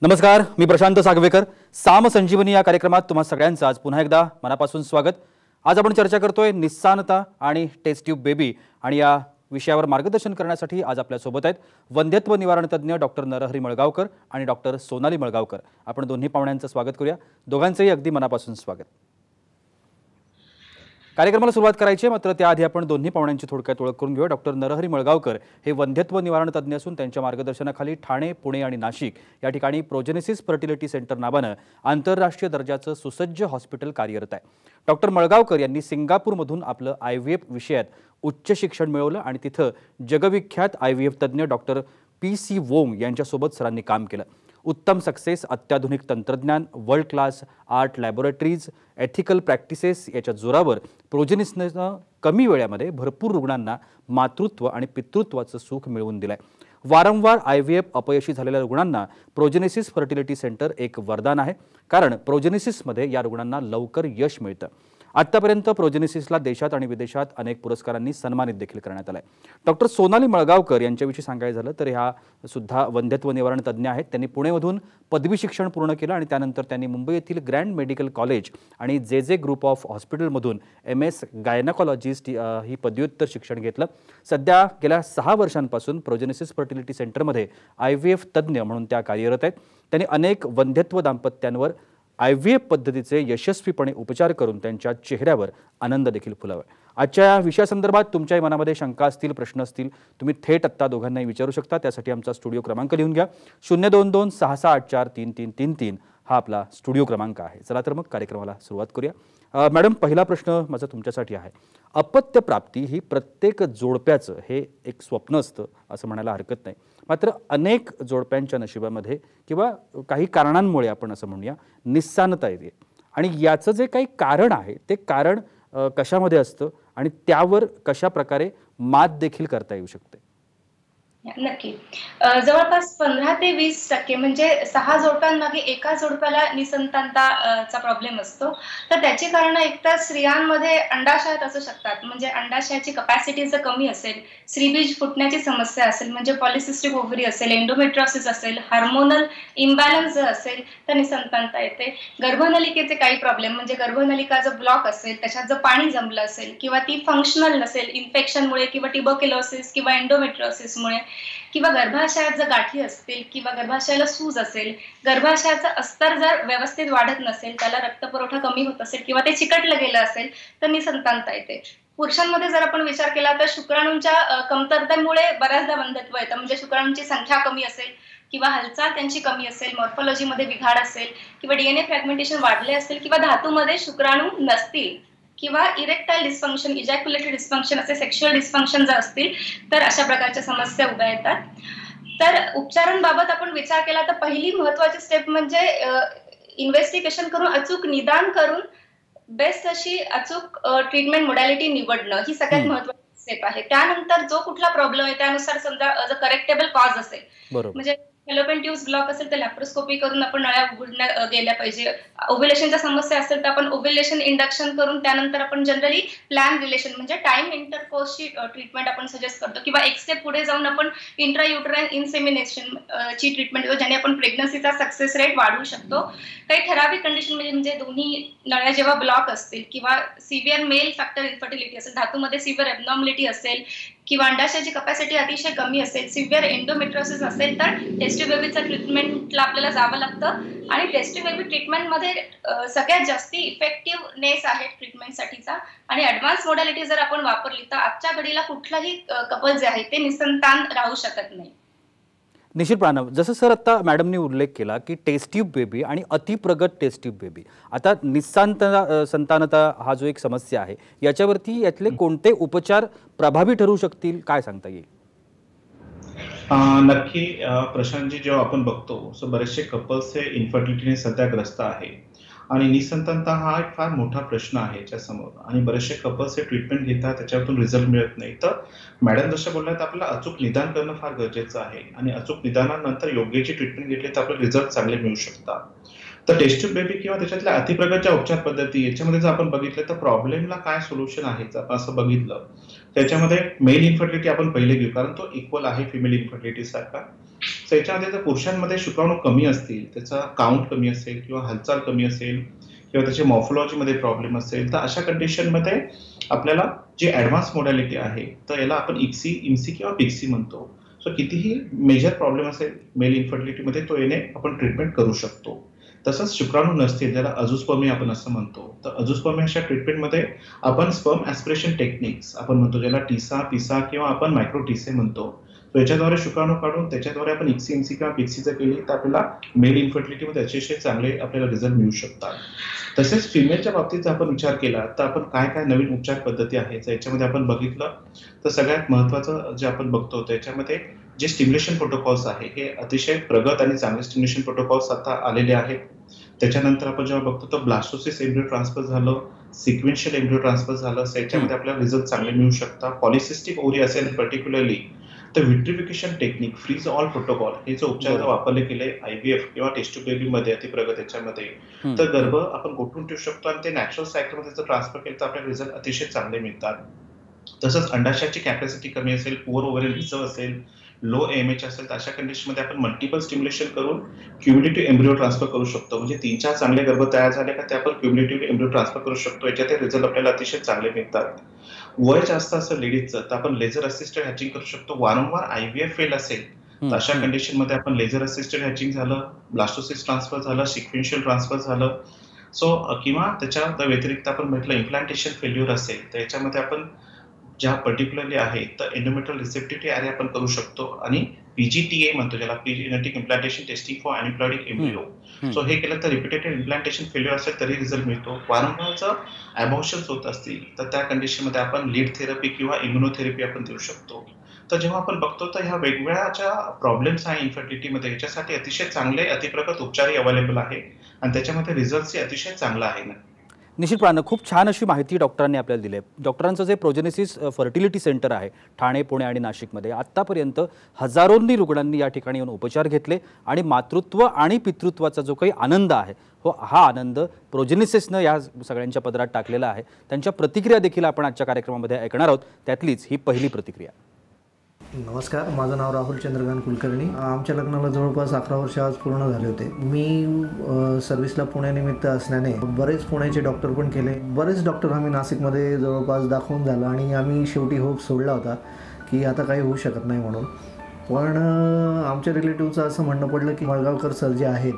नमस्कार, मी प्रशांत सागवेकर. साम संजीवनी या कार्यक्रमात तुम्हा सगळ्यांचं आज पुन्हा एकदा मनापासून स्वागत. आज आपण चर्चा करतोय निस्सानता आणि टेस्ट ट्यूब बेबी, आणि या विषयावर मार्गदर्शन करण्यासाठी आज आपल्या सोबत आहेत वंध्यत्व निवारण तज्ञ डॉक्टर नरहरी मळगावकर आणि डॉक्टर सोनाली मळगावकर. आपण दोन्ही पाहुण्यांचं स्वागत करूया. दोघांचंही अगदी मनापासून स्वागत. कार्यक्रमाला सुरुवात करायची आहे, मात्र त्याआधी आपण दोन्ही पाहुण्यांची थोडक्यात ओळख करून घेऊया. डॉक्टर नरहरी मळगावकर हे वंध्यत्व निवारण तज्ञ असून त्यांच्या मार्गदर्शनाखाली ठाणे, पुणे आणि नाशिक या ठिकाणी प्रोजेनेसिस फर्टिलिटी सेंटर नावानं आंतरराष्ट्रीय दर्जाचं सुसज्ज हॉस्पिटल कार्यरत आहे. डॉक्टर मळगावकर यांनी सिंगापूरमधून आपलं IVF विषयात उच्च शिक्षण मिळवलं आणि तिथं जगविख्यात IVF तज्ञ डॉक्टर PC वोंग यांच्यासोबत सरांनी काम केलं. उत्तम सक्सेस, अत्याधुनिक तंत्रज्ञान, world class art laboratories, ethical practices याच्या जोरावर प्रोजेनिसनं कमी वेळामध्ये भरपूर रुग्णांना मातृत्व आणि पितृत्वाचं सुख मिळवून दिलंय. वारंवार IVF अपयशी झालेल्या रुग्णांना प्रोजेनेसिस फर्टिलिटी सेंटर एक वरदान आहे, कारण प्रोजेनेसिसमध्ये या रुग्णांना लवकर यश मिळतं. आतापर्यंत प्रोजेनेसिसला देशात आणि विदेशात अनेक पुरस्कारांनी सन्मानित देखील करण्यात आलंय. डॉक्टर सोनाली मळगावकर यांच्याविषयी सांगायचं झालं तर ह्या सुद्धा वंध्यत्व निवारण तज्ञ आहेत. त्यांनी पुणेमधून पदवी शिक्षण पूर्ण केलं आणि त्यानंतर त्यांनी मुंबई येथील ग्रँड मेडिकल कॉलेज आणि जे ग्रुप ऑफ हॉस्पिटलमधून MS गायनाकॉलॉजिस्ट ही पदव्युत्तर शिक्षण घेतलं. सध्या गेल्या 6 वर्षांपासून प्रोजेनेसिस फर्टिलिटी सेंटरमध्ये IVF तज्ञ म्हणून त्या कार्यरत आहेत. त्यांनी अनेक वंध्यत्व दाम्पत्यांवर IVF पद्धतीचे यशस्वीपणे उपचार करून त्यांच्या चेहऱ्यावर आनंद देखील फुलावा. आजच्या या विषयासंदर्भात तुमच्याही मनामध्ये शंका असतील, प्रश्न असतील, तुम्ही थेट आत्ता दोघांनाही विचारू शकता. त्यासाठी आमचा स्टुडिओ क्रमांक लिहून घ्या. 022-6684-3333 हा आपला स्टुडिओ क्रमांक आहे. चला तर मग कार्यक्रमाला सुरुवात करूया. मॅडम, पहिला प्रश्न माझा तुमच्यासाठी आहे. अपत्य प्राप्ती ही प्रत्येक जोडप्याचं हे एक स्वप्न असतं असं म्हणायला हरकत नाही. मात्र अनेक जोडप्यांच्या नशिबामध्ये किंवा काही कारणांमुळे आपण असं म्हणूया निस्सानता येते, आणि याचं जे काही कारण आहे ते कारण कशामध्ये असतं आणि त्यावर कशा प्रकारे मात देखील करता येऊ शकते? नक्की. जवळपास 15 ते 20% म्हणजे 6 जोडप्यांमागे एका जोडप्याला निसंतानता प्रॉब्लेम असतो. तर त्याची कारण एकतर स्त्रियांमध्ये अंडाशयात असू शकतात, म्हणजे अंडाशयाची कपॅसिटी जर कमी असेल, स्त्रीबीज फुटण्याची समस्या असेल, म्हणजे पॉलिसिस्टिक ओव्हरी असेल, एंडोमेट्रियोसिस असेल, हार्मोनल इम्बॅलन्स जर असेल तर निसंतानता येते. गर्भनलिकेचे काही प्रॉब्लेम, म्हणजे गर्भनलिका जर ब्लॉक असेल, त्याच्यात जर पाणी जमलं असेल किंवा ती फंक्शनल नसेल इन्फेक्शनमुळे किंवा ट्युबरक्युलोसिस किंवा एंडोमेट्रियोसिसमुळे, किंवा गर्भाशयात जर गाठी असतील किंवा गर्भाशयाला सूज असेल, गर्भाशयाचं अस्तर जर व्यवस्थित वाढत नसेल, त्याला रक्तपुरवठा कमी होत असेल किंवा ते चिकटलं गेलं असेल तर निसंतानता येते. पुरुषांमध्ये जर आपण विचार केला तर शुक्राणूंच्या कमतरतेमुळे बऱ्याचदा वंध्यत्व येतं, म्हणजे शुक्राणूंची संख्या कमी असेल किंवा हालचाल त्यांची कमी असेल, मॉर्फोलॉजीमध्ये बिघाड असेल किंवा DNA फ्रॅगमेंटेशन वाढले असेल किंवा धातूमध्ये शुक्राणू नसतील किंवा इरेक्टाईल डिस्फंक्शन, इजॅक्युलेटरी डिस्फंक्शन असे सेक्शुअल डिस्फंक्शन जर असतील तर अशा प्रकारच्या समस्या उभ्या येतात. तर उपचारांबाबत आपण विचार केला तर पहिली महत्त्वाची स्टेप म्हणजे इन्व्हेस्टिगेशन करून अचूक निदान करून बेस्ट अशी अचूक ट्रीटमेंट मोडॅलिटी निवडणं ही सगळ्यात महत्त्वाची स्टेप आहे. त्यानंतर जो कुठला प्रॉब्लेम आहे त्यानुसार समजा जर करेक्टेबल कॉज असेल, म्हणजे फॅलोपियन ट्यूब्स ब्लॉक असेल तर लॅप्रोस्कोपी करून आपण नळ्या उघडण्या गेल्या पाहिजे. ओव्युलेशनच्या समस्या असेल तर आपण ओव्युलेशन इंडक्शन करून त्यानंतर आपण जनरली प्लॅन रिलेशन म्हणजे टाइम इंटरकोर्सची ट्रीटमेंट आपण सजेस्ट करतो, किंवा एक स्टेप पुढे जाऊन आपण इंट्रायुटराइन इन्सेमिनेशन ची ट्रीटमेंट देतो, ज्याने आपण प्रेग्नन्सीचा सक्सेस रेट वाढवू शकतो. काही ठराविक कंडिशन म्हणजे दोन्ही नळ्या जेव्हा ब्लॉक असतील किंवा सिव्हिअर मेल फॅक्टर इन्फर्टिलिटी असेल, धातूमध्ये सिव्हिअर एबनॉर्मलिटी असेल किंवा अंडाशयाची कपॅसिटी अतिशय कमी असेल, सिव्हिअर एंडोमेट्रियोसिस असेल तर टेस्ट ट्यूब बेबीच्या ट्रीटमेंटला आपल्याला जावं लागतं. आणि टेस्ट ट्यूब बेबी ट्रीटमेंटमध्ये सगळ्यात जास्ती इफेक्टिव्हनेस आहे ट्रीटमेंटसाठीचा, आणि ॲडव्हान्स मोडॅलिटी जर आपण वापरली तर आजच्या घडीला कुठलाही कपल जे आहे ते निसंतान राहू शकत नाही. निश्चितपणे जसं सर आता मॅडमनी उल्लेख केला की टेस्ट ट्यूब बेबी आणि अतिप्रगत टेस्ट ट्यूब बेबी, आता संतानता हा जो एक समस्या आहे याच्यावरती यातले कोणते उपचार प्रभावी ठरू शकतील, काय सांगता येईल? नक्की प्रशांतजी, जेव्हा आपण बघतो बरेचसे कपल्स हे इन्फर्टिलिटीने सध्या ग्रस्त आहे आणि निसंतानता हा एक फार मोठा प्रश्न आहे याच्यासमोर, आणि बरेचसे कपल्स हे ट्रीटमेंट घेतात त्याच्यातून रिझल्ट मिळत नाही. तर मॅडम जसं बोलल्यात आपल्याला अचूक निदान करणं फार गरजेचं आहे, आणि अचूक निदानानंतर योग्यची ट्रीटमेंट घेतली तर आपले रिझल्ट चांगले मिळू शकतात. तर टेस्ट ट्यूब बेबी किंवा त्याच्यातल्या अतिप्रगत ज्या उपचार पद्धती याच्यामध्ये जर आपण बघितलं तर प्रॉब्लेमला काय सोल्युशन आहे आपण असं बघितलं त्याच्यामध्ये मेल इन्फर्टिलिटी आपण पहिले घेऊ, कारण तो इक्वल आहे फिमेल इन्फर्टिलिटी सारखा. तर याच्यामध्ये जर पुरुषांमध्ये शुक्राणू कमी असतील, त्याचा काउंट कमी असेल किंवा हालचाल कमी असेल किंवा त्याच्या मॉर्फोलॉजीमध्ये प्रॉब्लेम असेल, तर अशा कंडिशनमध्ये आपल्याला जी ॲडव्हान्स मोडॅलिटी आहे, तर याला आपण इम्सी किंवा पिक्सी म्हणतो. सो कितीही मेजर प्रॉब्लेम असेल मेल इन्फर्टिलिटीमध्ये, तो येणे आपण ट्रीटमेंट करू शकतो. तसंच शुक्राणू नसतील, ज्याला अझूस्पर्मिया आपण असं म्हणतो. तर अझूस्पर्मियाच्या ट्रीटमेंटमध्ये आपण स्पर्म ॲस्पिरेशन टेक्निक्स आपण म्हणतो, ज्याला टिसा, पिसा किंवा आपण मायक्रो टिसे म्हणतो. तर याच्याद्वारे शुक्राणू काढून त्याच्याद्वारे आपण इम्सी किंवा पिक्सी जर केली, तर आपल्याला मेल इन्फर्टिलिटीमध्ये अतिशय चांगले आपल्याला रिझल्ट मिळू शकतात. तसेच फिमेलच्या बाबतीत जर आपण विचार केला, तर आपण काय नवीन उपचार पद्धती आहेत, तर याच्यामध्ये आपण बघितलं तर सगळ्यात महत्त्वाचं जे आपण बघतो, त्याच्यामध्ये जे स्टिम्युलेशन प्रोटोकॉल्स आहे, हे अतिशय प्रगत आणि चांगले स्टिम्युलेशन प्रोटोकॉल्स आता आलेले आहेत. त्याच्यानंतर आपण जेव्हा बघतो तर ब्लास्टोसिस एम्ब्रियो ट्रान्सफर झालं, सिक्वेन्शियल एम्ब्रियो ट्रान्सफर झालं, याच्यामध्ये आपल्याला रिझल्ट चांगले मिळू शकतात. पॉलिसिस्टिक ओव्हरी असेल पर्टिक्युलरली, तर vitrification technique, freeze all protocol हे जे उपचार वापरले गेले IVF किंवा टेस्ट ट्यूब बेबीमध्ये अतिप्रगत याच्यामध्ये, तर गर्भ आपण गोठवून ठेवू शकतो आणि ते नॅचरल सायकलमध्ये जर ट्रान्सफर केलं तर आपल्याला रिझल्ट अतिशय चांगले मिळतात. तसंच अंडाशयाची कॅपॅसिटी कमी असेल, पुअर ओव्हरियन रिझर्व्ह असेल, लो AMH असेल, तर अशा कंडिशनमध्ये आपण मल्टिपल स्टिम्युलेशन करून क्युम्युलेटिव्ह एम्ब्रियो ट्रान्सफर करू शकतो. म्हणजे 3-4 चांगले गर्भ तयार झाले का ते आपण क्युम्युलेटिव्ह एम्ब्रियो ट्रान्सफर करू शकतो. याच्यात रिझल्ट आपल्याला अतिशय चांगले मिळतात. वय जास्त असेल लेडीजचं, तर आपण लेझर असिस्टेड हॅचिंग करू शकतो. वारंवार IVF फेल असेल, तर अशा कंडिशनमध्ये आपण लेझर असिस्टेड हॅचिंग झालं, ब्लास्टोसिस ट्रान्सफर झालं, सिक्वेन्शियल ट्रान्सफर झालं. किंवा त्याच्या व्यतिरिक्त आपण म्हटलं इम्प्लांटेशन फेल्युअर असेल, तर याच्यामध्ये आपण ज्या पर्टिक्युलरली आहे, तर एंडोमेट्रियल रिसेप्टिव्हिटी अरे आपण करू शकतो आणि PGTA म्हणतो, ज्याला pre genetic implantation testing for aneuploidic embryo. हे केलं तर रिपीटेड इम्प्लांटेशन फेल्युअर असेल तरी रिझल्ट मिळतो. वारंवार जर ॲबॉर्शन्स होत असतील, तर त्या कंडिशनमध्ये आपण लीड थेरपी किंवा इम्युनोथेरपी आपण देऊ शकतो. तर जेव्हा आपण बघतो तर ह्या वेगवेगळ्या ज्या प्रॉब्लेम्स आहे इन्फर्टिलिटीमध्ये, याच्यासाठी अतिशय चांगले अतिप्रगत उपचारही अवेलेबल आहे आणि त्याच्यामध्ये रिझल्टही अतिशय चांगला आहे ना. निश्चितपणे खूप छान अशी माहिती डॉक्टरांनी आपल्याला दिली आहे. डॉक्टरांचं जे प्रोजेनेसिस फर्टिलिटी सेंटर आहे ठाणे, पुणे आणि नाशिकमध्ये, आत्तापर्यंत हजारोंनी रुग्णांनी या ठिकाणी येऊन उपचार घेतले आणि मातृत्व आणि पितृत्वाचा जो काही आनंद आहे, हा आनंद प्रोजेनेसिसनं या सगळ्यांच्या पदरात टाकलेला आहे. त्यांच्या प्रतिक्रिया देखील आपण आजच्या कार्यक्रमामध्ये ऐकणार आहोत. त्यातलीच ही पहिली प्रतिक्रिया. नमस्कार, माझं नाव राहुल चंद्रकांत कुलकर्णी. आमच्या लग्नाला जवळपास 11 वर्ष आज पूर्ण झाले होते. मी सर्व्हिसला पुण्यानिमित्त असल्याने बरेच पुण्याचे डॉक्टर पण केले. बरेच डॉक्टर आम्ही नाशिकमध्ये जवळपास दाखवून झालं आणि आम्ही शेवटी होप सोडला होता की आता काही होऊ शकत नाही म्हणून. पण आमच्या रिलेटिव्हचं असं म्हणणं पडलं की मळगावकर सर जे आहेत,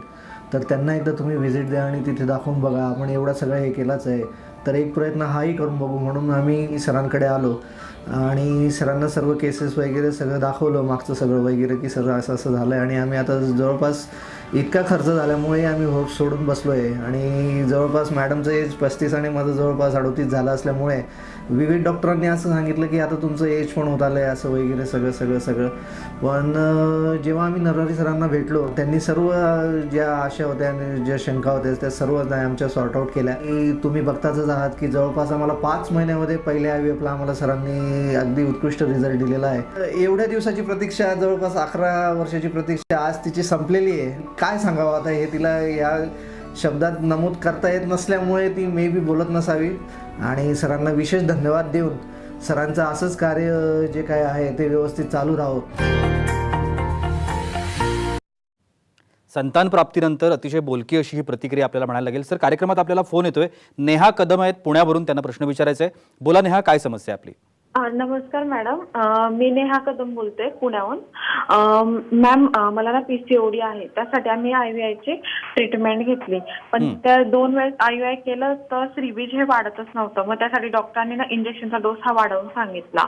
तर त्यांना एकदा तुम्ही व्हिजिट द्या आणि तिथे दाखवून बघा. आपण एवढा सगळं हे केलाच आहे, तर एक प्रयत्न हाही करून बघू. म्हणून आम्ही सरांकडे आलो आणि सरांना सर्व केसेस वगैरे सगळं दाखवलं, मागचं सगळं वगैरे की सर असं असं झालं आहे. आणि आम्ही आता जवळपास इतका खर्च झाल्यामुळे आम्ही होप सोडून बसलो आहे. आणि जवळपास मॅडमचं एज 35 आणि माझं जवळपास 38 झालं असल्यामुळे विविध डॉक्टरांनी असं सांगितलं की आता तुमचं एज पण होत आलं आहे असं वगैरे सगळं. पण जेव्हा आम्ही नरहरी सरांना भेटलो, त्यांनी सर्व ज्या आशा होत्या आणि ज्या शंका होत्या त्या सर्व आमच्या सॉर्ट आऊट केल्या. तुम्ही बघताच आहात की जवळपास आम्हाला 5 महिन्यामध्ये पहिल्या IVFला आम्हाला सरांनी अगदी उत्कृष्ट रिझल्ट दिलेला आहे. एवढ्या दिवसाची प्रतीक्षा, जवळपास 11 वर्षाची प्रतीक्षा आज तिची संपलेली आहे. काय सांगावं आता, हे तिला या शब्दात नमूद करता येत नसल्यामुळे ती मे बी बोलत नसावी. आणि सरांना विशेष धन्यवाद देऊन सरांचं असंच कार्य जे काय आहे ते व्यवस्थित चालू राहो. संतान प्राप्तीनंतर अतिशय बोलकी अशी ही प्रतिक्रिया आपल्याला म्हणायला लागेल. सर, कार्यक्रमात आपल्याला फोन येतोय. नेहा कदम आहेत पुण्यावरून, त्यांना प्रश्न विचारायचा आहे. बोला नेहा, काय समस्या आहे आपली? नमस्कार मॅडम, मी नेहा कदम बोलते पुण्याहून. मॅम, मला ना PCOD आहे, त्यासाठी आम्ही IVIची ट्रीटमेंट घेतली. पण त्या 2 वेळेस IVI केलं तर श्रीबीज हे वाढतच नव्हतं. मग त्यासाठी डॉक्टरांनी ना इंजेक्शनचा डोस हा वाढवून सांगितला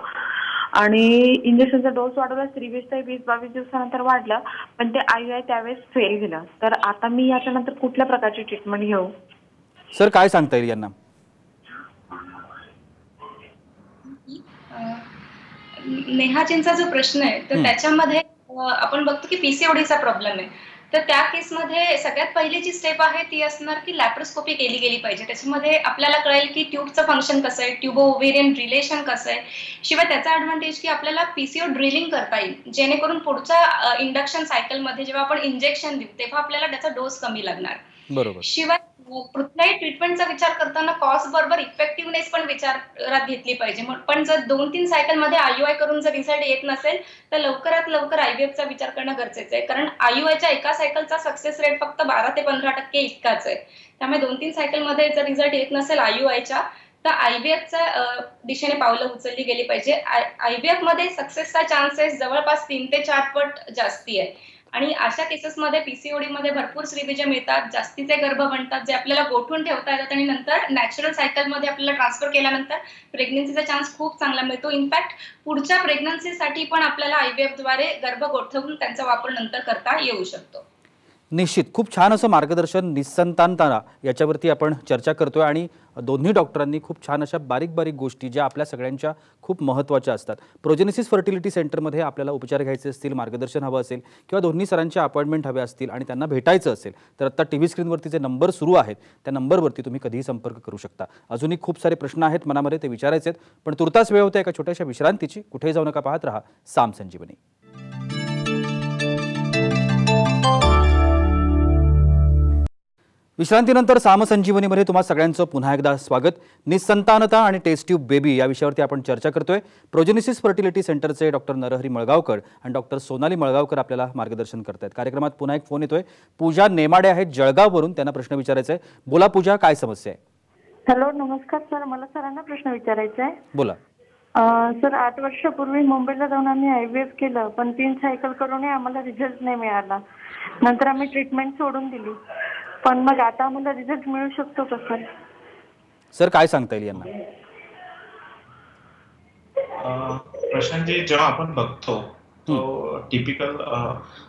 आणि इंजेक्शनचा डोस वाढवला. श्रीबीजचा 20-22 दिवसानंतर वाढलं, पण ते IVI त्यावेळेस फेल गेलं. तर आता मी याच्यानंतर कुठल्या प्रकारची ट्रीटमेंट घेऊ? सर, काय सांगता येईल यांना? नेहाजींचा जो प्रश्न आहे, तर त्याच्यामध्ये आपण बघतो की PCODचा प्रॉब्लेम आहे. तर त्या केसमध्ये सगळ्यात पहिली जी स्टेप आहे ती असणार की लॅप्रोस्कोपी केली गेली पाहिजे. त्याच्यामध्ये आपल्याला कळेल की ट्यूबचं फंक्शन कसं आहे, ट्यूबो ओव्हेरियन रिलेशन कसं आहे. शिवाय त्याचा ॲडव्हान्टेज की आपल्याला PCO ड्रिलिंग करता येईल, जेणेकरून पुढच्या इंडक्शन सायकलमध्ये जेव्हा आपण इंजेक्शन देऊ तेव्हा आपल्याला त्याचा डोस कमी लागणार. बरोबर. शिवाय कुठल्याही ट्रीटमेंटचा विचार करताना कॉस्ट बरोबर इफेक्टिव्हनेस पण विचारात घेतली पाहिजे. पण जर 2-3 सायकल मध्ये आययूआय करून जर रिझल्ट येत नसेल तर लवकरात लवकर आयव्हीएफचा विचार करणं गरजेचं आहे. कारण आययूआयच्या एका सायकलचा सक्सेस रेट फक्त 12 ते 15% इतकाच आहे. त्यामुळे 2-3 सायकल मध्ये जर रिझल्ट येत नसेल आययूआयच्या तर आयव्हीएफच्या दिशेने पावलं उचलली गेली पाहिजे. आयव्हीएफ मध्ये सक्सेसचा चान्सेस जवळपास 3 ते 4 पट जास्ती आहे. आणि अशा केसेसमध्ये पीसीओडी मध्ये भरपूर स्त्रीबीज मिळतात, जास्तीचे गर्भ बनतात जे आपल्याला गोठवून ठेवता येतात आणि नंतर नॅचरल सायकल मध्ये आपल्याला ट्रान्सफर केल्यानंतर प्रेग्नन्सीचा चान्स खूप चांगला मिळतो. इनफॅक्ट पुढच्या प्रेग्नन्सीसाठी पण आपल्याला आयव्हीएफ द्वारे गर्भ गोठवून त्यांचा वापर नंतर करता येऊ शकतो. निश्चित खूप छान असं मार्गदर्शन निसंतानता याच्यावरती आपण चर्चा करतोय आणि दोन्ही डॉक्टरांनी खूप छान अशा बारीक बारीक गोष्टी ज्या आपल्या सगळ्यांच्या खूप महत्त्वाच्या असतात. प्रोजेनेसिस फर्टिलिटी सेंटरमध्ये आपल्याला उपचार घ्यायचे असतील, मार्गदर्शन हवं असेल किंवा दोन्ही सरांच्या अपॉइंटमेंट हव्या असतील आणि त्यांना भेटायचं असेल तर आता टीव्ही स्क्रीनवरती जे नंबर सुरू आहेत त्या नंबरवरती तुम्ही कधीही संपर्क करू शकता. अजूनही खूप सारे प्रश्न आहेत मनामध्ये, ते विचारायचे आहेत, पण तुर्तास वेळ होता एका छोट्याशा विश्रांतीची. कुठेही जाऊ नका, पाहत रहा साम संजीवनी. विश्रांतीनंतर साम संजीवनीमध्ये तुम्हा सगळ्यांचं पुन्हा एकदा स्वागत. निसंतानता आणि टेस्ट ट्यूब बेबी या विषयावरती आपण चर्चा करतोय. प्रोजेनेसिस फर्टिलिटी सेंटरचे डॉक्टर नरहरी मळगावकर आणि डॉक्टर सोनाली मळगावकर आपल्याला मार्गदर्शन करतायत. कार्यक्रमात पुन्हा एक फोन येतोय. पूजा नेमाडे आहेत जळगाववरून, त्यांना प्रश्न विचारायचा आहे. बोला पूजा, काय समस्या आहे? हॅलो, नमस्कार सर. मला सरांना प्रश्न विचारायचा आहे. बोला. सर, 8 वर्षापूर्वी मुंबईला जाऊन आम्ही आयव्हीएफ केलं, पण 3 सायकल करूनही आम्हाला रिझल्ट नाही मिळाला. नंतर आम्ही ट्रीटमेंट सोडून दिली, पण मग आता आम्हाला रिझल्ट मिळू शकतो का सर? सर काय सांगता येईल यांना? प्रशांतजी, जेव्हा आपण बघतो तो टिपिकल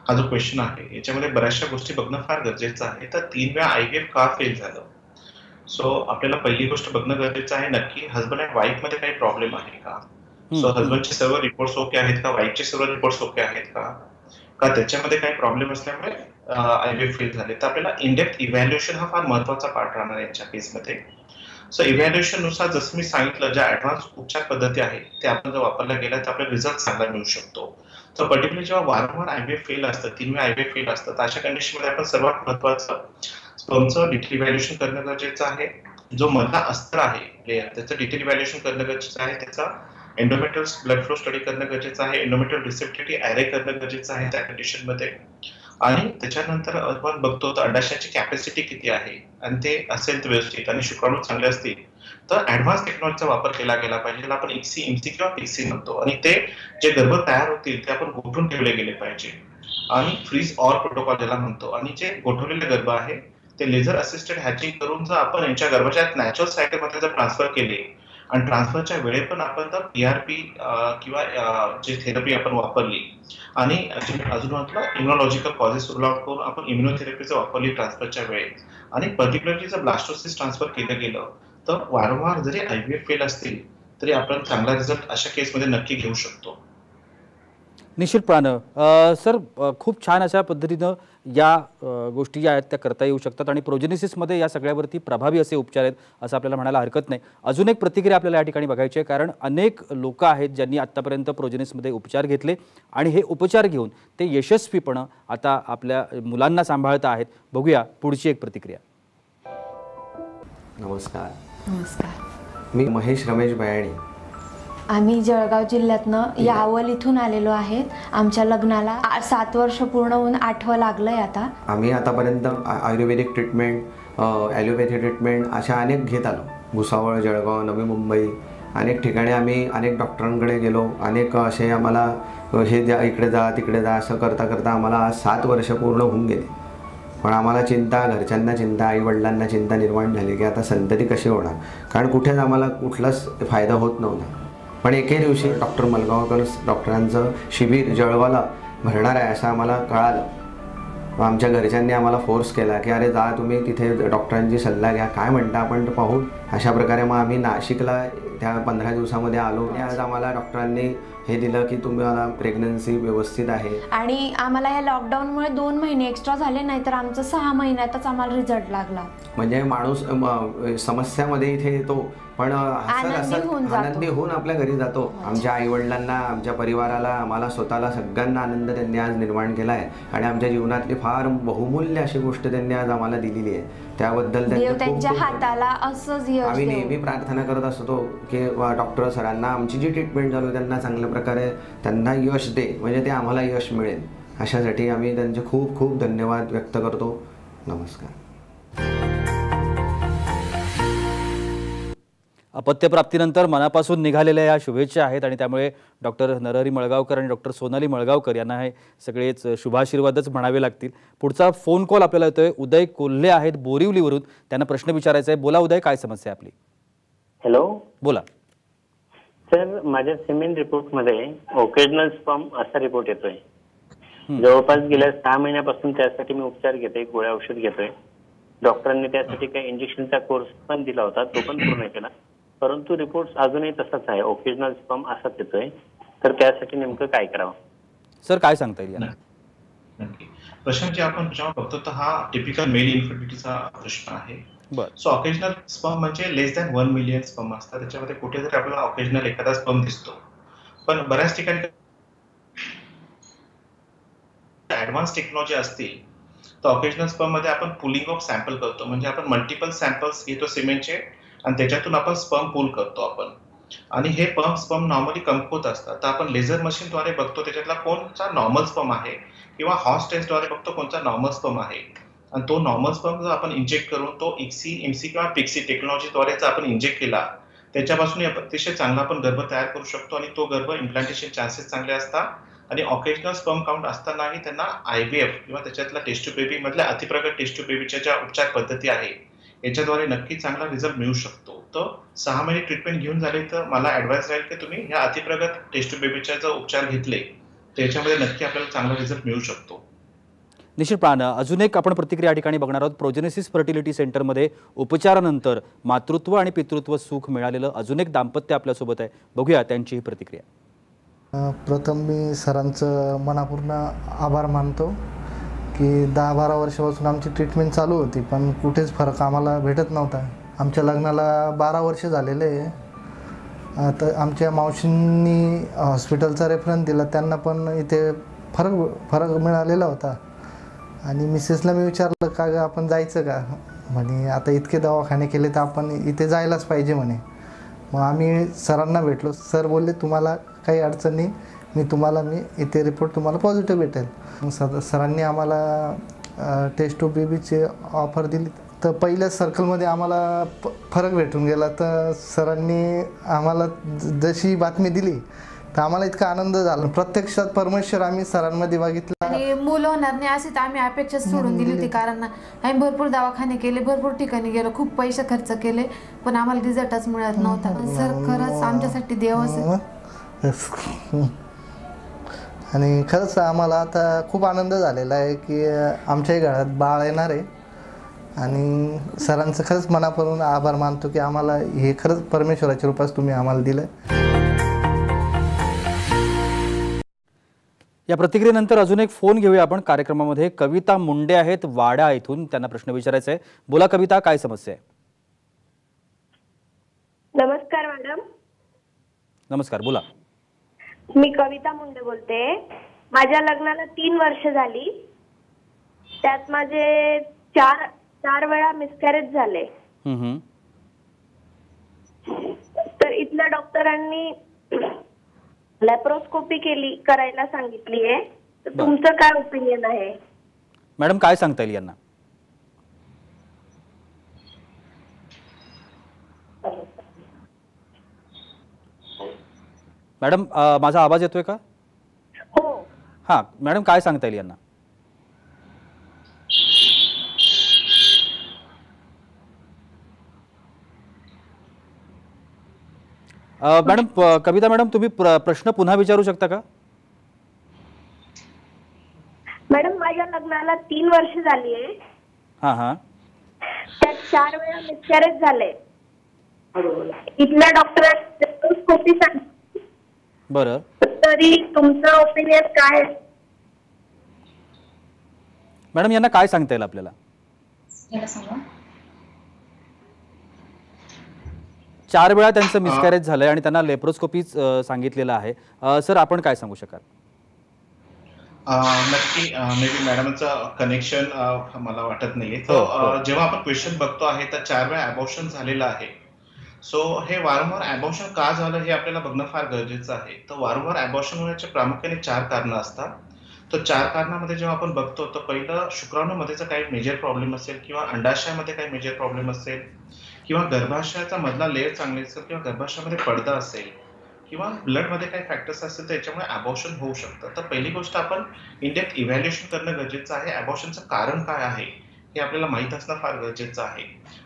हा जो क्वेश्चन आहे याच्यामध्ये बऱ्याचशा गोष्टी बघणं फार गरजेचं आहे. तर 3 वेळा आयव्हीएफ का फेल झालं? सो आपल्याला पहिली गोष्ट बघणं गरजेचं आहे, नक्की हजबंड अँड वाईफ मध्ये काही प्रॉब्लेम आहे का? सो हजबंडचे सर्व रिपोर्ट्स ओके आहेत का? वाईफचे सर्व रिपोर्ट्स ओके आहेत का? त्याच्यामध्ये काही प्रॉब्लेम असल्यामुळे आयव्हीएफ फेल झाले. तर आपल्याला इनडेप्थ इव्हॅल्युएशन हा फार महत्वाचा पार्ट राहणार यांच्या केसमध्ये. सो इव्हॅल्युएशन नुसार जसं मी सांगितलं, ज्या ऍडव्हान्स उपचार पद्धती आहेत त्या आपण जर वापरल्या गेल्या तर आपल्याला रिझल्ट चांगला मिळू शकतो. तर पर्टिक्युलरली जेव्हा वारंवार आयव्हीएफ फेल असतं, 3 वेळा आयव्हीएफ फेल असतं, तर अशा कंडिशनमध्ये आपण सर्वात महत्वाचं स्पर्मचं डिटेल इव्हॅल्युएशन करणं गरजेचं आहे. जो मधला अस्तर आहे लेअर त्याचं डिटेल इव्हॅल्युएशन करणं गरजेचं आहे. त्याचा एंडोमेट्रियल ब्लड फ्लो स्टडी करणं गरजेचं आहे. एंडोमेट्रियल रिसेप्टिव्हिटी ॲरे करणं गरजेचं आहे त्या कंडिशनमध्ये. आणि त्याच्यानंतर आपण बघतो तर अंडाशयाची कॅपॅसिटी किती आहे आणि ते असेल तर व्यवस्थित आणि शुक्राणू चांगले असतील तर ऍडव्हान्स टेक्नॉलॉजीचा वापर केला गेला पाहिजे, ज्याला आपण एमसी किंवा पीसी म्हणतो. आणि ते जे गर्भ तयार होतील ते आपण गोठून ठेवले गेले पाहिजे आणि फ्रीज ऑर प्रोटोकॉल ज्याला म्हणतो. आणि जे गोठवलेले गर्भ आहे ते लेझर असिस्टेड हॅचिंग करून जर आपण यांच्या गर्भाच्या नॅचरल सायकल मध्ये जर ट्रान्सफर केले आणि ट्रान्सफरच्या वेळेत पण आपण तर पीआरपी किंवा जी थेरपी आपण वापरली आणि अजून म्हटलं इम्युनॉलॉजिकल कॉजेस रूल आउट करून आपण इम्युनोथेरपी जर वापरली ट्रान्सफरच्या वेळेत आणि पर्टिक्युलरली जर ब्लास्टोसिस ट्रान्सफर केलं गेलं तर वारंवार जरी आयव्हीएफ फेल असतील तरी आपण चांगला रिझल्ट अशा केसमध्ये नक्की घेऊ शकतो. निश्चितपणानं सर खूप छान अशा पद्धतीनं या गोष्टी ज्या आहेत त्या करता येऊ शकतात आणि प्रोजेनेसिसमध्ये या सगळ्यावरती प्रभावी असे उपचार आहेत असं आपल्याला म्हणायला हरकत नाही. अजून एक प्रतिक्रिया आपल्याला या ठिकाणी बघायची आहे, कारण अनेक लोक आहेत ज्यांनी आत्तापर्यंत प्रोजेनेसिसमध्ये उपचार घेतले आणि हे उपचार घेऊन ते यशस्वीपणे आता आपल्या मुलांना सांभाळत आहेत. बघूया पुढची एक प्रतिक्रिया. नमस्कार. नमस्कार. मी महेश रमेश बयाणी. आम्ही जळगाव जिल्ह्यातनं यावल इथून आलेलो आहेत. आमच्या लग्नाला 7 वर्ष पूर्ण होऊन 8वं लागलंय आता. आम्ही आतापर्यंत आयुर्वेदिक ट्रीटमेंट, ॲलोपॅथी ट्रीटमेंट अशा अनेक घेत आलो. भुसावळ, जळगाव, नवी मुंबई अनेक ठिकाणी आम्ही अनेक डॉक्टरांकडे गेलो. अनेक असे आम्हाला हे द्या, इकडे जा, तिकडे जा असं करता करता आम्हाला आज 7 वर्ष पूर्ण होऊन गेले. पण आम्हाला चिंता, घरच्यांना चिंता, आईवडिलांना चिंता निर्माण झाली की आता संतती कशी होणार, कारण कुठेच आम्हाला कुठलाच फायदा होत नव्हता. पण एके दिवशी डॉक्टर मलगावकर डॉक्टरांचं शिबिर जळगावला भरणार आहे असं आम्हाला कळालं. आमच्या घरच्यांनी आम्हाला फोर्स केला की अरे जा तुम्ही तिथे डॉक्टरांची सल्ला घ्या, काय म्हणता आपण पाहू. अशा प्रकारे मग आम्ही नाशिकला त्या 15 दिवसामध्ये आलो. आज आम्हाला डॉक्टरांनी हे दिलं की तुम्हाला प्रेग्नन्सी व्यवस्थित आहे. आणि आम्हाला या लॉकडाऊनमुळे 2 महिने एक्स्ट्रा झाले, नाहीतर आमचं 6 महिन्यातच आम्हाला रिझल्ट लागला. म्हणजे माणूस समस्यामध्ये इथे येतो पण आनंदी होऊन जातो. आनंदी होऊन आपल्या घरी जातो. आमच्या आईवडिलांना, आमच्या परिवाराला, आम्हाला स्वतःला सगळ्यांना आनंद त्यांनी आज निर्माण केला आहे आणि आमच्या जीवनातली फार बहुमूल्य अशी गोष्ट त्यांनी आज आम्हाला दिलेली आहे. त्याबद्दल त्यांच्या हाताला असंच यश आम्ही देवो. नेहमी प्रार्थना करत असतो की डॉक्टर सरांना आमची जी ट्रीटमेंट चालू आहे त्यांना चांगल्या प्रकारे त्यांना यश दे, म्हणजे ते आम्हाला यश मिळेल. अशासाठी आम्ही त्यांचे खूप खूप धन्यवाद व्यक्त करतो. नमस्कार. अपत्यप्राप्तीनंतर मनापासून निघालेल्या या शुभेच्छा आहेत आणि त्यामुळे डॉक्टर नरहरी मळगावकर आणि डॉक्टर सोनाली मळगावकर यांना हे सगळेच शुभाशीर्वादच म्हणावे लागतील. पुढचा फोन कॉल आपल्याला येतोय. उदय कोल्हे आहेत बोरिवलीवरून. त्यांना प्रश्न विचारायचा आहे. बोला उदय, काय समस्या आहे आपली? हॅलो, बोला सर. माझ्या सिमेन रिपोर्टमध्ये ओकेजनल स्पर्म असा रिपोर्ट येतोय. जवळपास गेल्या 6 महिन्यापासून त्यासाठी मी उपचार घेतोय, गोळ्या औषध घेतोय. डॉक्टरांनी त्यासाठी काही इंजेक्शनचा कोर्स पण दिला होता, तो पण पूर्ण केला. परंतु रिपोर्ट अजूनही तसाच आहे, ओकेजनल स्पर्म असाच येतोय. तर त्यासाठी नेमकं काय करावं? सर, काय सांगता येईल? नक्की. प्रशांत, आपण जेव्हा बघतो तर हा टिपिकल मेल इन्फर्टिलिटीचा प्रश्न आहे. सो ऑकेजनल स्पर्म म्हणजे लेस दॅन 1 मिलियन स्पर्म असतात. त्याच्यामध्ये कुठेतरी आपल्याला ऑकेजनल एखादा स्पर्म दिसतो. पण बऱ्याच ठिकाणी ऍडव्हान्स टेक्नॉलॉजी असतील तर ऑकेजनल स्पर्म मध्ये आपण पुलिंग ऑफ सॅम्पल करतो. म्हणजे आपण मल्टिपल सॅम्पल्स घेतो सिमेंटचे आणि त्याच्यातून आपण स्पर्म पूल करतो आपण. आणि हे स्पर्म नॉर्मली कमकुवत असतात. तर आपण लेझर मशीनद्वारे बघतो त्याच्यातला कोणता नॉर्मल स्पर्म आहे किंवा हॉर्स टेस्टद्वारे बघतो कोणता नॉर्मल स्पर्म आहे. आणि तो नॉर्मल स्पर्म जर आपण इंजेक्ट करून तो इक्सी, एमसी किंवा पिक्सी टेक्नॉलॉजीद्वारे जर आपण इंजेक्ट केला त्याच्यापासून अतिशय चांगला आपण गर्भ तयार करू शकतो आणि तो गर्भ इम्प्लांटेशन चान्सेस चांगले असतात. आणि ऑकेजनल स्पर्म काउंट असतानाही त्यांना IVF किंवा त्याच्यातला टेस्ट टू बेबी मधल्या अतिप्रगत टेस्ट टू बेबीच्या ज्या उपचार पद्धती आहे याच्याद्वारे नक्की चांगला रिझल्ट मिळू शकतो. तर 6 महिने ट्रीटमेंट घेऊन झाले तर मला ऍडवाइस राहील की तुम्ही ह्या अतिप्रगत टेस्ट टू बेबीचे जर उपचार घेतले त्याच्यामध्ये नक्की आपल्याला चांगला रिझल्ट मिळू शकतो. निश्चितपणे अजून एक आपण प्रतिक्रिया ठिकाणी बघणार आहोत. प्रोजेनेसिस फर्टिलिटी सेंटरमध्ये उपचारानंतर मातृत्व आणि पितृत्व सुख मिळालेलं अजून एक दाम्पत्य आपल्यासोबत आहे. बघूया त्यांची ही प्रतिक्रिया. प्रथम मी सरांचं मनापूर्ण आभार मानतो की 10-12 वर्षापासून आमची ट्रीटमेंट चालू होती पण कुठेच फरक आम्हाला भेटत नव्हता. आमच्या लग्नाला 12 वर्ष झालेले आहे. तर आमच्या मावशींनी हॉस्पिटलचा रेफरन्स दिला, त्यांना पण इथे फरक मिळालेला होता. आणि मिसेसला मी विचारलं का ग आपण जायचं का, म्हणे आता इतके दवाखाने केले तर आपण इथे जायलाच पाहिजे म्हणे. मग आम्ही सरांना भेटलो. सर बोलले तुम्हाला काही अडचण नाही, मी इथे रिपोर्ट तुम्हाला पॉझिटिव्ह भेटेल. मग सरांनी आम्हाला टेस्ट टू बेबीची ऑफर दिली. तर पहिल्या सर्कलमध्ये आम्हाला फरक भेटून गेला. तर सरांनी आम्हाला जशी बातमी दिली तर आम्हाला इतका आनंद झाला. प्रत्यक्षात परमेश्वर आम्ही सरांमध्ये बघितला. आणि मुलं होणार नाही अशी तर आम्ही अपेक्षा सोडून दिली होती, कारण आम्ही भरपूर दवाखाने केले, भरपूर ठिकाणी गेलो, खूप पैसे खर्च केले पण आम्हाला रिझल्टच मिळत नव्हता. सर खरंच आमच्यासाठी देवच. आणि खरंच आम्हाला आता खूप आनंद झालेला आहे की आमच्याही घरात बाळ येणार आहे. आणि सरांचं खरंच मनापासून आभार मानतो की आम्हाला हे खरंच परमेश्वराच्या रूपात तुम्ही आम्हाला दिलं. या प्रतिक्रियेनंतर अजून एक फोन घेऊया आपण कार्यक्रमामध्ये. कविता मुंडे आहेत वाडा इथून. त्यांना प्रश्न विचारायचा आहे. बोला कविता, काय समस्या आहे? नमस्कार मॅडम. नमस्कार, बोला. मी कविता मुंडे बोलते. माझ्या लग्नाला 3 वर्ष झाली. त्यात माझे 4 वेळा मिसकॅरेज झाले. तर इथल्या डॉक्टरांनी लॅप्रोस्कोपी करायला सांगितली आहे. तर तुमचं काय ओपिनियन आहे? मॅडम, काय सांगता येईल यांना? मॅडम, माझा आवाज येतोय का? हो. हां मॅडम, काय सांगता येईल यांना? मॅडम, कविता मॅडम, तुम्ही प्रश्न पुन्हा विचारू शकता का? मॅडम, माझ्या लग्नाला 3 वर्ष झाली आहे. हां. त्यात 4 वेळा मिसकॅरेज झाले. इथल्या डॉक्टरांनी लॅप्रोस्कोपी सांगितली. बरं. तरी तुमचं ओपिनियन काय? मॅडम, यांना काय सांगता येईल आपल्याला? 4 वेळा त्यांचं मिसकॅरेज झालंय आणि त्यांना लेप्रोस्कोपी सांगितलेलं आहे. सर, आपण काय सांगू शकाल? नक्की मे बी मॅडमचं कनेक्शन मला वाटत नाहीये. तर जेव्हा आपण क्वेश्चन बघतो आहे तर 4 वेळा अबॉर्शन झालेलं आहे. सो हे वारंवार अबॉर्शन का झालं हे आपल्याला बघणं फार गरजेचं आहे. तर वारंवार अबॉर्शन होण्याचे प्रामुख्याने 4 कारणं असतात. तर 4 कारणामध्ये जेव्हा आपण बघतो तर पहिलं शुक्राणूमध्येचा काही मेजर प्रॉब्लेम असेल किंवा अंडाशयामध्ये काही मेजर प्रॉब्लेम असेल किंवा गर्भाशयाचा मधला लेअर चांगली असेल किंवा गर्भाशयामध्ये पडदा असेल किंवा ब्लडमध्ये काही फॅक्टर्स असतील तर याच्यामुळे अबॉर्शन होऊ शकतं. तर पहिली गोष्ट आपण इन डेप्थ इव्हॅल्युएशन करणं गरजेचं आहे. अबॉर्शनचं कारण काय आहे हे आपल्याला माहीत असणं फार गरजेचं आहे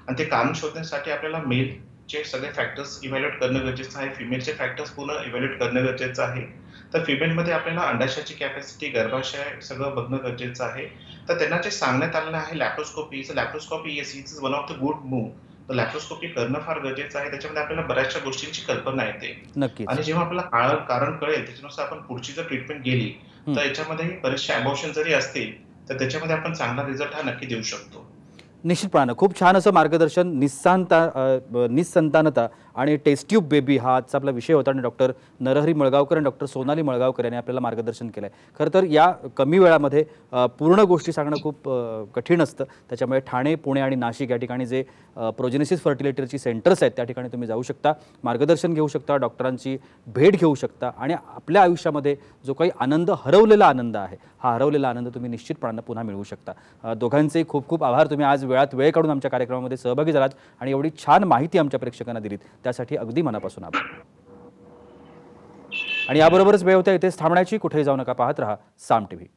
आणि ते कारण शोधण्यासाठी आपल्याला मेलचे सगळे फॅक्टर्स इव्हॅल्युएट करणं गरजेचं आहे, फिमेलचे फॅक्टर्स पूर्ण इव्हॅल्युएट करणं गरजेचं आहे. तर फिमेलमध्ये आपल्याला अंडाशयाची कॅपॅसिटी, गर्भाशय सगळं बघणं गरजेचं आहे. तर त्यांना जे सांगण्यात आलेलं आहे laparoscopy, laparoscopy is one of the good move. तर लॅप्रोस्कोपी करणं फार गरजेचं आहे. त्याच्यामध्ये आपल्याला बऱ्याचशा गोष्टींची कल्पना येते नक्कीच. आणि जेव्हा आपल्याला कारण कळेल त्याच्यानुसार आपण पुढची जर ट्रीटमेंट गेली तर याच्यामध्ये बरेचसे अबॉर्शन जरी असतील तर त्याच्यामध्ये आपण चांगला रिझल्ट हा नक्की देऊ शकतो. निश्चितपणानं खूप छान असं मार्गदर्शन. निस्संतानता आणि टेस्ट ट्यूब बेबी हा आजचा आपला विषय होता आणि डॉक्टर नरहरी मळगावकर आणि डॉक्टर सोनाली मळगावकर यांनी आपल्याला मार्गदर्शन केलं आहे. खरं तर या कमी वेळामध्ये पूर्ण गोष्टी सांगणं खूप कठीण असतं. त्याच्यामुळे ठाणे, पुणे आणि नाशिक या ठिकाणी जे प्रोजेनेसिस फर्टिलिटीची सेंटर्स आहेत त्या ठिकाणी तुम्ही जाऊ शकता, मार्गदर्शन घेऊ शकता, डॉक्टरांची भेट घेऊ शकता आणि आपल्या आयुष्यामध्ये जो काही आनंद, हरवलेला आनंद आहे, हा हरवलेला आनंद तुम्ही निश्चितपणानं पुन्हा मिळवू शकता. दोघांचे खूप खूप आभार. तुम्ही आज वेळात वेळ काढून आमच्या कार्यक्रमामध्ये सहभागी झालात आणि एवढी छान माहिती आमच्या प्रेक्षकांना दिलीत त्यासाठी अगदी मनापासून आभार. आणि याबरोबरच वेळ होत्या इथेच थांबण्याची. कुठेही जाऊ नका, पाहत रहा साम टीव्ही.